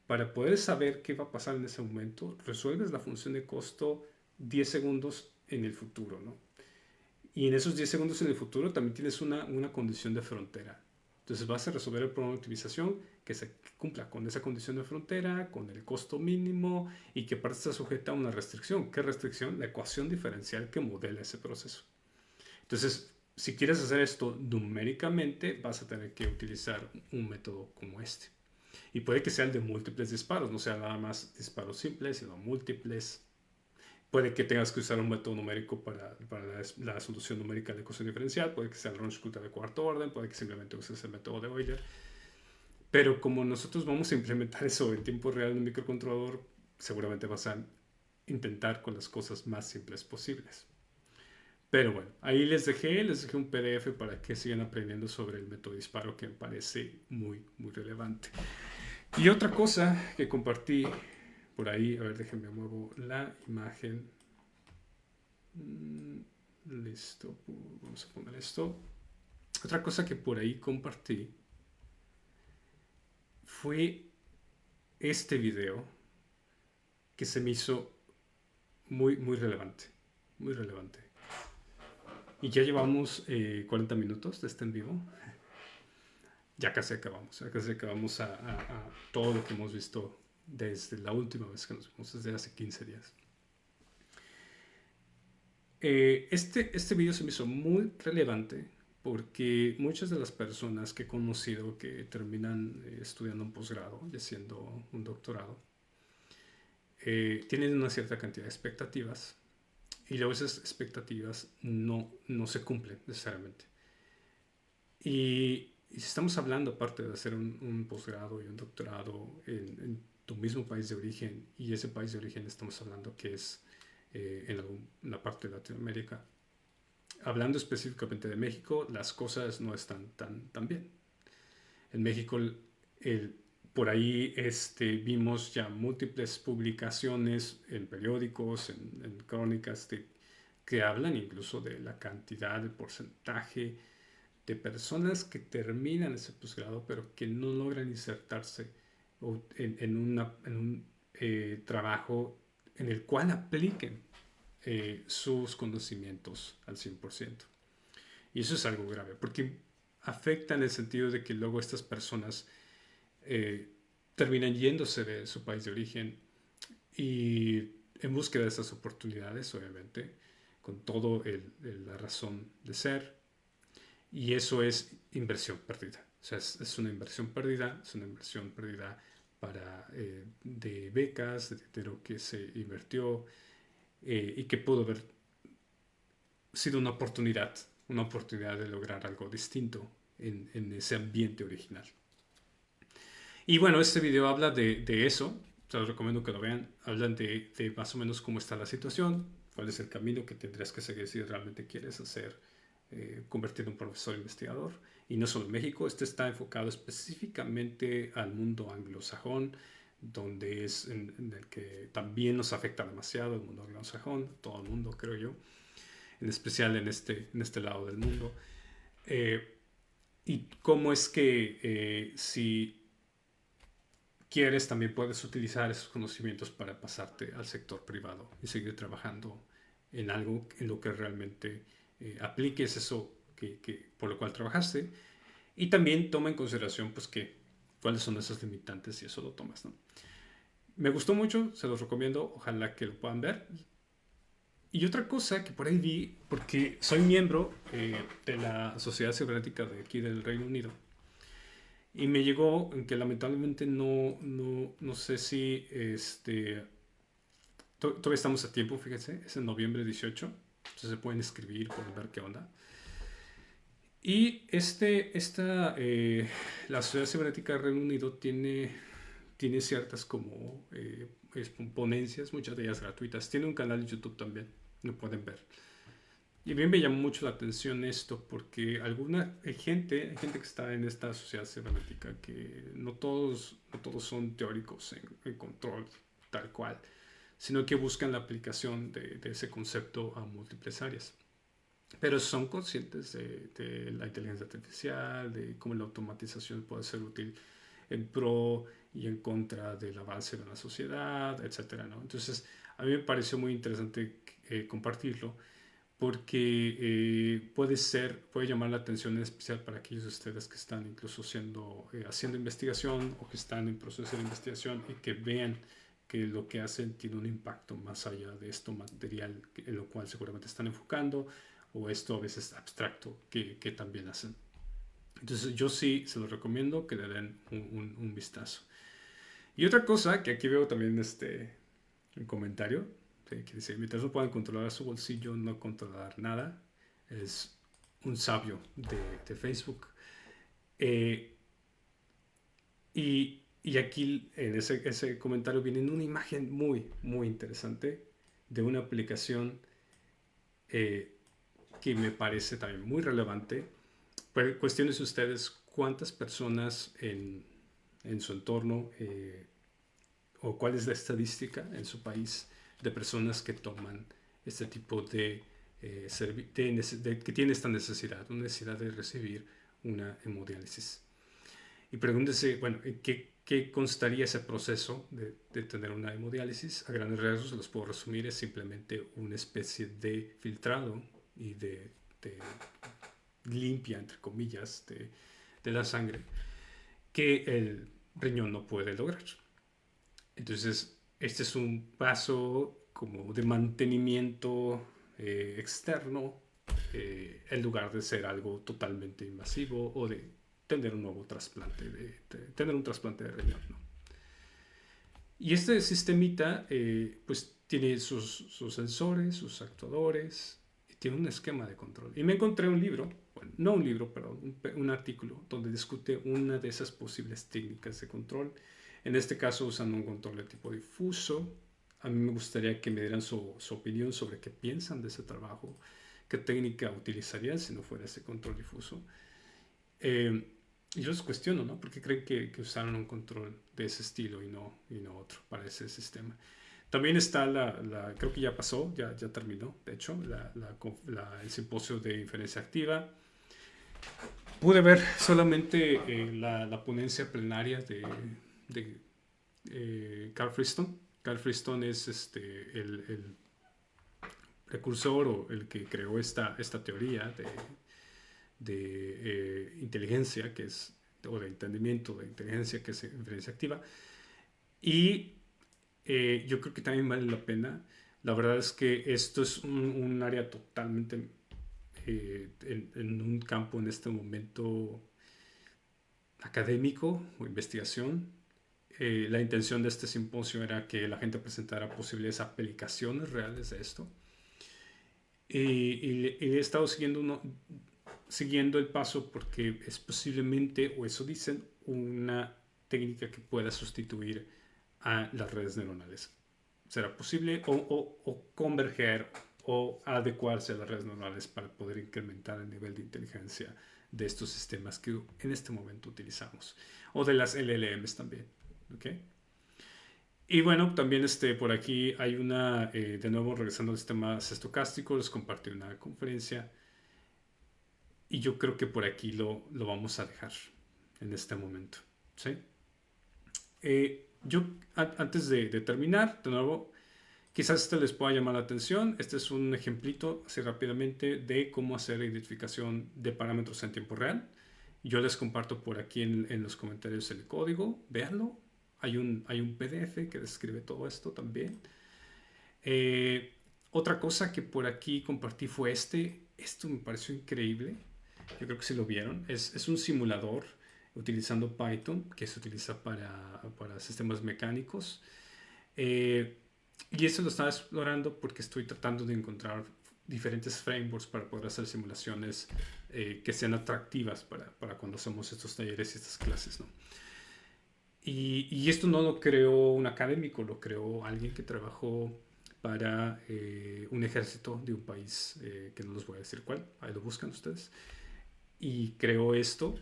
para poder saber qué va a pasar en ese momento, resuelves la función de costo 10 segundos en el futuro, ¿no? Y en esos 10 segundos en el futuro también tienes una condición de frontera. Entonces vas a resolver el problema de optimización que se cumpla con esa condición de frontera, con el costo mínimo y que aparte está sujeta a una restricción. ¿Qué restricción? La ecuación diferencial que modela ese proceso. Entonces, si quieres hacer esto numéricamente, vas a tener que utilizar un método como este. Y puede que sea el de múltiples disparos, no sea nada más disparos simples, sino múltiples. Puede que tengas que usar un método numérico para la solución numérica de la ecuación diferencial, puede que sea el Runge-Kutta de cuarto orden, puede que simplemente uses el método de Euler. Pero como nosotros vamos a implementar eso en tiempo real en un microcontrolador, seguramente vas a intentar con las cosas más simples posibles. Pero bueno, ahí les dejé un PDF para que sigan aprendiendo sobre el método de disparo que me parece muy, muy relevante. Y otra cosa que compartí por ahí, a ver, déjenme muevo la imagen. Listo, vamos a poner esto. Otra cosa que por ahí compartí fue este video que se me hizo muy, muy relevante. Muy relevante. Y ya llevamos 40 minutos de este en vivo. Ya casi acabamos a todo lo que hemos visto desde la última vez que nos vimos, desde hace 15 días. Este video se me hizo muy relevante porque muchas de las personas que he conocido que terminan estudiando un posgrado y haciendo un doctorado tienen una cierta cantidad de expectativas y luego esas expectativas no se cumplen necesariamente. Y si estamos hablando, aparte de hacer un posgrado y un doctorado en tu mismo país de origen, y ese país de origen estamos hablando que es en la parte de Latinoamérica, hablando específicamente de México, las cosas no están tan bien. En México, por ahí vimos ya múltiples publicaciones en periódicos, en crónicas que hablan incluso de la cantidad, el porcentaje de personas que terminan ese posgrado pero que no logran insertarse en un trabajo en el cual apliquen sus conocimientos al 100%. Y eso es algo grave, porque afecta en el sentido de que luego estas personas terminan yéndose de su país de origen y en búsqueda de esas oportunidades, obviamente, con todo la razón de ser. Y eso es inversión perdida. O sea, es una inversión perdida, es una inversión perdida de becas, de dinero que se invirtió y que pudo haber sido una oportunidad de lograr algo distinto en ese ambiente original. Y bueno, este video habla de eso, te los recomiendo que lo vean, hablan de más o menos cómo está la situación, cuál es el camino que tendrías que seguir si realmente quieres convertirte en un profesor investigador. Y no solo en México, este está enfocado específicamente al mundo anglosajón, donde es en el que también nos afecta demasiado el mundo anglosajón, todo el mundo creo yo. en especial en este lado del mundo. Y cómo es que si quieres también puedes utilizar esos conocimientos para pasarte al sector privado y seguir trabajando en algo en lo que realmente apliques eso por lo cual trabajaste, y también toma en consideración pues cuáles son esas limitantes y eso lo tomas, ¿no? Me gustó mucho, se los recomiendo, ojalá que lo puedan ver. Y otra cosa que por ahí vi, porque soy miembro de la Sociedad Cibernética de aquí del Reino Unido, y me llegó que lamentablemente no sé si todavía estamos a tiempo, fíjense, es en noviembre 18, entonces se pueden escribir, pueden ver qué onda. Y la Sociedad Cibernética del Reino Unido tiene ciertas como ponencias, muchas de ellas gratuitas. Tiene un canal de YouTube también, lo pueden ver. Y bien me llamó mucho la atención esto porque hay gente que está en esta sociedad cibernética que no todos son teóricos en control tal cual, sino que buscan la aplicación de ese concepto a múltiples áreas. Pero son conscientes de la inteligencia artificial, de cómo la automatización puede ser útil en pro y en contra del avance de la sociedad, etcétera, ¿no? Entonces, a mí me pareció muy interesante compartirlo porque puede llamar la atención en especial para aquellos de ustedes que están incluso haciendo investigación o que están en proceso de investigación y que vean que lo que hacen tiene un impacto más allá de esto material en lo cual seguramente están enfocando, o esto a veces abstracto que también hacen. Entonces yo sí se los recomiendo que le den un vistazo. Y otra cosa que aquí veo también un comentario que dice, mientras no puedan controlar su bolsillo, no controlar nada. Es un sabio de Facebook. Eh, y aquí en ese comentario viene una imagen muy, muy interesante de una aplicación eh, que me parece también muy relevante. Pues, cuestiones ustedes cuántas personas en su entorno o cuál es la estadística en su país de personas que toman este tipo que tienen esta necesidad, una necesidad de recibir una hemodiálisis. Y pregúntese, bueno, ¿qué constaría ese proceso de tener una hemodiálisis? A grandes rasgos, los puedo resumir, es simplemente una especie de filtrado y de limpia, entre comillas, de la sangre que el riñón no puede lograr. Entonces, este es un paso como de mantenimiento externo en lugar de ser algo totalmente invasivo o de tener un nuevo trasplante, tener un trasplante de riñón, ¿no? Y este sistemita pues tiene sus sensores, sus actuadores, y tiene un esquema de control. Y me encontré un libro, bueno, no un libro, perdón, un artículo donde discute una de esas posibles técnicas de control. En este caso usando un control de tipo difuso. A mí me gustaría que me dieran su opinión sobre qué piensan de ese trabajo, qué técnica utilizarían si no fuera ese control difuso. Y yo les cuestiono, ¿no? ¿Por qué creen que usaron un control de ese estilo y no otro para ese sistema? También está creo que ya pasó, ya terminó, de hecho, el simposio de inferencia activa. Pude ver solamente la ponencia plenaria de Carl Friston. Carl Friston es el precursor o el que creó esta teoría de inteligencia, o de entendimiento de inteligencia, que es inferencia activa. Y yo creo que también vale la pena. La verdad es que esto es un área totalmente en un campo en este momento académico o investigación. La intención de este simposio era que la gente presentara posibles aplicaciones reales de esto. Y he estado siguiendo el paso porque es posiblemente, o eso dicen, una técnica que pueda sustituir a las redes neuronales. ¿Será posible o converger o adecuarse a las redes neuronales para poder incrementar el nivel de inteligencia de estos sistemas que en este momento utilizamos? O de las LLMs también. ¿Okay? Y bueno, también por aquí hay una, de nuevo regresando al sistema estocástico, les compartí una conferencia y yo creo que por aquí lo vamos a dejar en este momento. ¿Sí? Yo, antes de terminar, de nuevo, quizás este les pueda llamar la atención. Este es un ejemplito, así rápidamente, de cómo hacer identificación de parámetros en tiempo real. Yo les comparto por aquí en los comentarios el código. Véanlo. Hay un PDF que describe todo esto también. Eh, Otra cosa que por aquí compartí fue este. Esto me pareció increíble. Yo creo que si lo vieron. Es un simulador utilizando Python que se utiliza para sistemas mecánicos. Eh, y esto lo estaba explorando porque estoy tratando de encontrar diferentes frameworks para poder hacer simulaciones que sean atractivas para cuando hacemos estos talleres y estas clases, ¿no? Y esto no lo creó un académico, lo creó alguien que trabajó para un ejército de un país que no les voy a decir cuál, ahí lo buscan ustedes. Y creó esto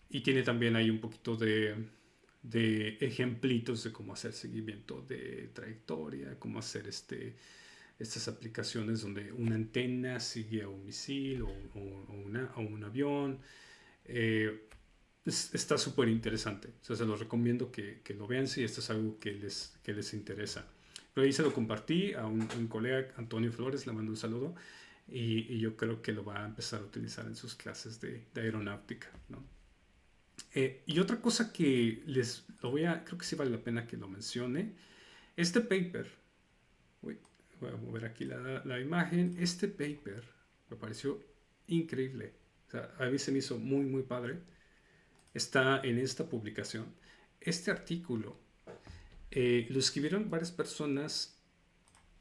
y tiene también ahí un poquito de ejemplitos de cómo hacer seguimiento de trayectoria, cómo hacer estas aplicaciones donde una antena sigue a un misil o un avión. Eh, Está súper interesante. O sea, se los recomiendo que lo vean si esto es algo que les interesa. Pero ahí se lo compartí a un colega, Antonio Flores, le mando un saludo. Y yo creo que lo va a empezar a utilizar en sus clases de aeronáutica, ¿no? Y otra cosa que creo que sí vale la pena que lo mencione, este paper, uy, voy a mover aquí la imagen, este paper me pareció increíble, o sea, a mí se me hizo muy, muy padre, está en esta publicación. Este artículo lo escribieron varias personas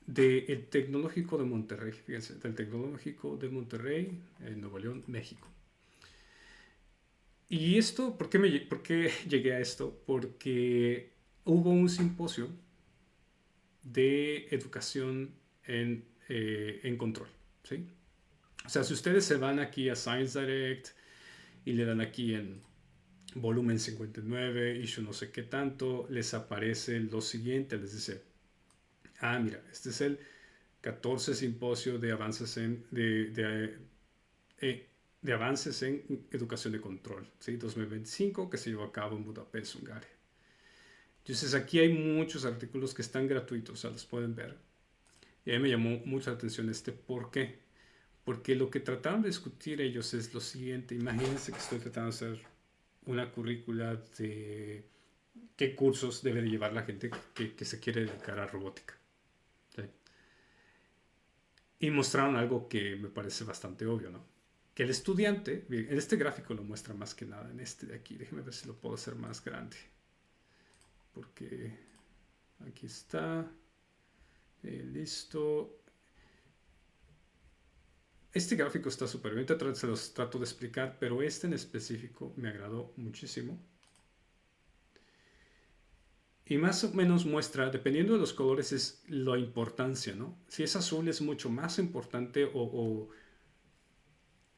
del Tecnológico de Monterrey, fíjense, del Tecnológico de Monterrey, en Nuevo León, México. Y esto, ¿por qué llegué a esto? Porque hubo un simposio de educación en control, ¿sí? O sea, si ustedes se van aquí a Science Direct y le dan aquí en volumen 59, issue no sé qué tanto, les aparece lo siguiente, les dice, mira, este es el 14 simposio de avances de avances en educación de control, ¿sí? 2025, que se llevó a cabo en Budapest, Hungría. Entonces aquí hay muchos artículos que están gratuitos, o sea, los pueden ver. Y a mí me llamó mucha atención ¿por qué? Porque lo que trataron de discutir ellos es lo siguiente. Imagínense que estoy tratando de hacer una currícula de qué cursos debe de llevar la gente que se quiere dedicar a robótica. ¿Sí? Y mostraron algo que me parece bastante obvio, ¿no? Que el estudiante, en este gráfico lo muestra más que nada, en este de aquí, déjenme ver si lo puedo hacer más grande. Porque aquí está, listo. Este gráfico está súper bien, se los trato de explicar, pero este en específico me agradó muchísimo. Y más o menos muestra, dependiendo de los colores, es la importancia, ¿no? Si es azul es mucho más importante o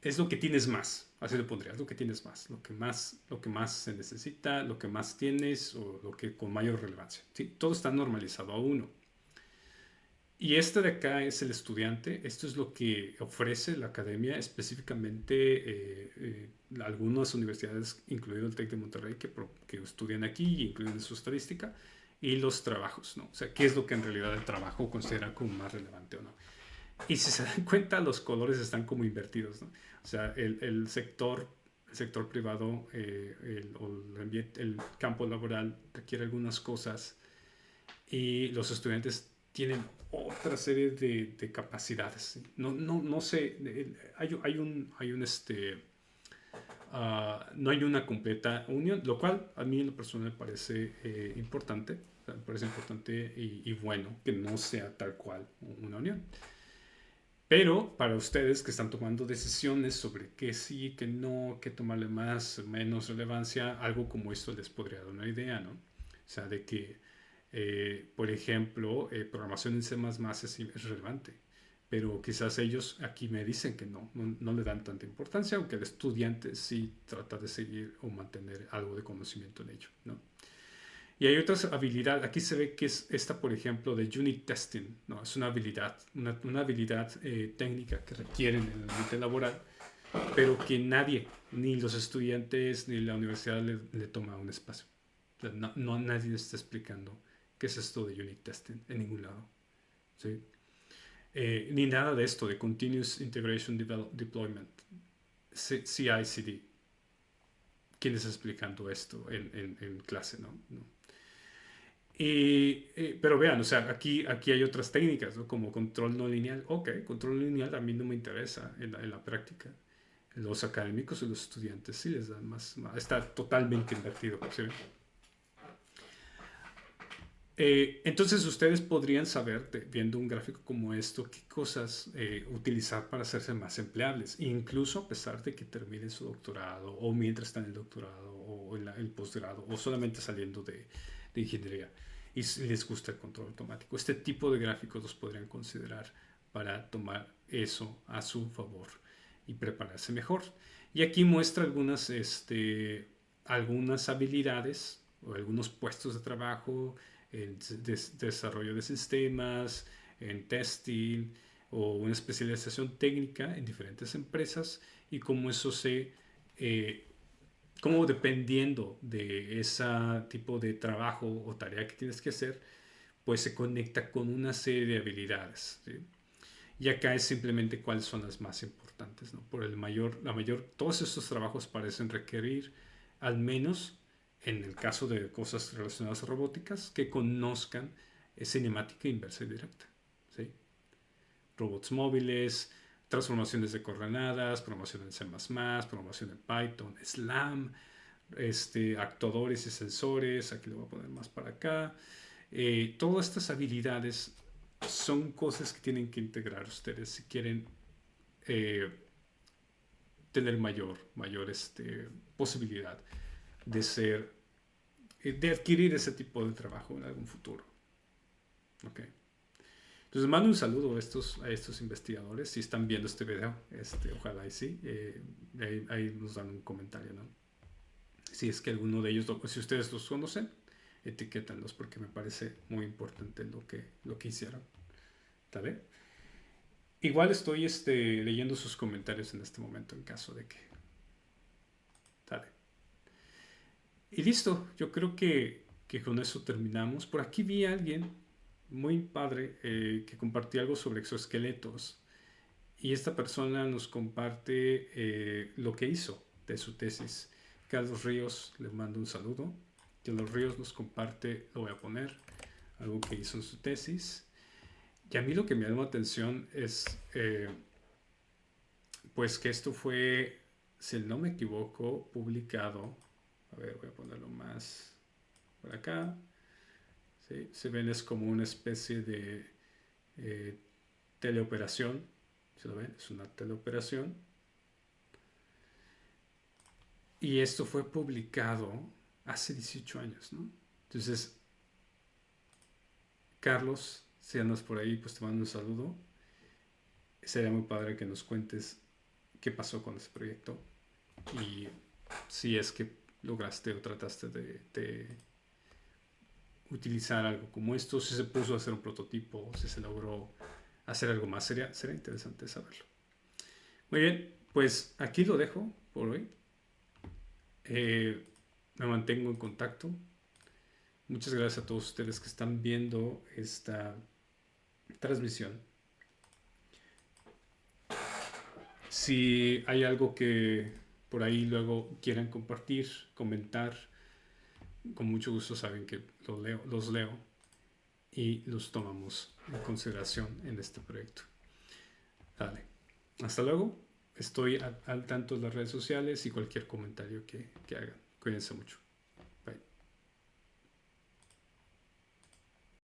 es lo que tienes más, así lo pondría, es lo que tienes más, lo que más se necesita, lo que más tienes o lo que con mayor relevancia. ¿Sí? Todo está normalizado a uno. Y este de acá es el estudiante, esto es lo que ofrece la academia, específicamente algunas universidades, incluido el TEC de Monterrey, que estudian aquí y incluyen su estadística, y los trabajos, ¿no? O sea, qué es lo que en realidad el trabajo considera como más relevante o no. Y si se dan cuenta, los colores están como invertidos, ¿no? O sea, el sector privado el campo laboral requiere algunas cosas y los estudiantes tienen otra serie de capacidades. No sé, no hay una completa unión, lo cual a mí en lo personal me parece importante, o sea, me parece importante y bueno que no sea tal cual una unión. Pero para ustedes que están tomando decisiones sobre qué sí, qué no, qué tomarle más, menos relevancia, algo como esto les podría dar una idea, ¿no? O sea, de que, por ejemplo, programación en C++ es relevante, pero quizás ellos aquí me dicen que no le dan tanta importancia, aunque el estudiante sí trata de seguir o mantener algo de conocimiento en ello, ¿no? Y hay otras habilidades. Aquí se ve que es esta, por ejemplo, de unit testing. ¿No? Es una habilidad, una habilidad técnica que requieren en el ambiente laboral, pero que nadie, ni los estudiantes, ni la universidad le toma un espacio. O sea, nadie está explicando qué es esto de unit testing en ningún lado. ¿Sí? Ni nada de esto de Continuous Integration Deployment, CI/CD. ¿Quién está explicando esto en clase? ¿No? No. Pero vean, o sea, aquí hay otras técnicas, ¿no? Como control no lineal. Ok, control no lineal a mí no me interesa en la práctica. Los académicos y los estudiantes sí les dan más está totalmente invertido. ¿Sí? Entonces ustedes podrían saber, viendo un gráfico como esto, qué cosas utilizar para hacerse más empleables, incluso a pesar de que terminen su doctorado o mientras están en el doctorado o en el posgrado o solamente saliendo de ingeniería y si les gusta el control automático. Este tipo de gráficos los podrían considerar para tomar eso a su favor y prepararse mejor. Y aquí muestra algunas habilidades o algunos puestos de trabajo en desarrollo de sistemas, en testing o una especialización técnica en diferentes empresas y cómo eso cómo dependiendo de ese tipo de trabajo o tarea que tienes que hacer, pues se conecta con una serie de habilidades. ¿Sí? Y acá es simplemente cuáles son las más importantes, ¿no? Por todos estos trabajos parecen requerir al menos en el caso de cosas relacionadas a robóticas, que conozcan cinemática inversa y directa. ¿Sí? Robots móviles, transformaciones de coordenadas, programación en C++, programación en Python, SLAM, actuadores y sensores, aquí lo voy a poner más para acá. Todas estas habilidades son cosas que tienen que integrar ustedes si quieren eh, tener mayor posibilidad de de adquirir ese tipo de trabajo en algún futuro. Okay. Entonces mando un saludo a estos investigadores si están viendo este video, ojalá y sí, ahí nos dan un comentario, ¿no? Si es que alguno de ellos, si ustedes los conocen, etiquétanlos porque me parece muy importante lo que hicieron. ¿Vale? Igual estoy leyendo sus comentarios en este momento en caso de que... ¿Vale? Y listo, yo creo que con eso terminamos. Por aquí vi a alguien muy padre que compartía algo sobre exoesqueletos y esta persona nos comparte lo que hizo de su tesis. Carlos Ríos, le mando un saludo. Carlos Ríos nos comparte, lo voy a poner, algo que hizo en su tesis. Y a mí lo que me llamó la atención es pues que esto fue, si no me equivoco, publicado. A ver, voy a ponerlo más por acá. ¿Sí? Se ven, es como una especie de teleoperación. ¿Se lo ven? Es una teleoperación. Y esto fue publicado hace 18 años, ¿no? Entonces, Carlos, si andas por ahí, pues te mando un saludo. Sería muy padre que nos cuentes qué pasó con ese proyecto y si es que lograste o trataste de utilizar algo como esto, si se puso a hacer un prototipo, si se logró hacer algo más, sería interesante saberlo. Muy bien, pues aquí lo dejo por hoy. Me mantengo en contacto. Muchas gracias a todos ustedes que están viendo esta transmisión. Si hay algo que por ahí luego quieran compartir, comentar, con mucho gusto saben que los leo y los tomamos en consideración en este proyecto. Dale. Hasta luego. Estoy al tanto de las redes sociales y cualquier comentario que hagan. Cuídense mucho.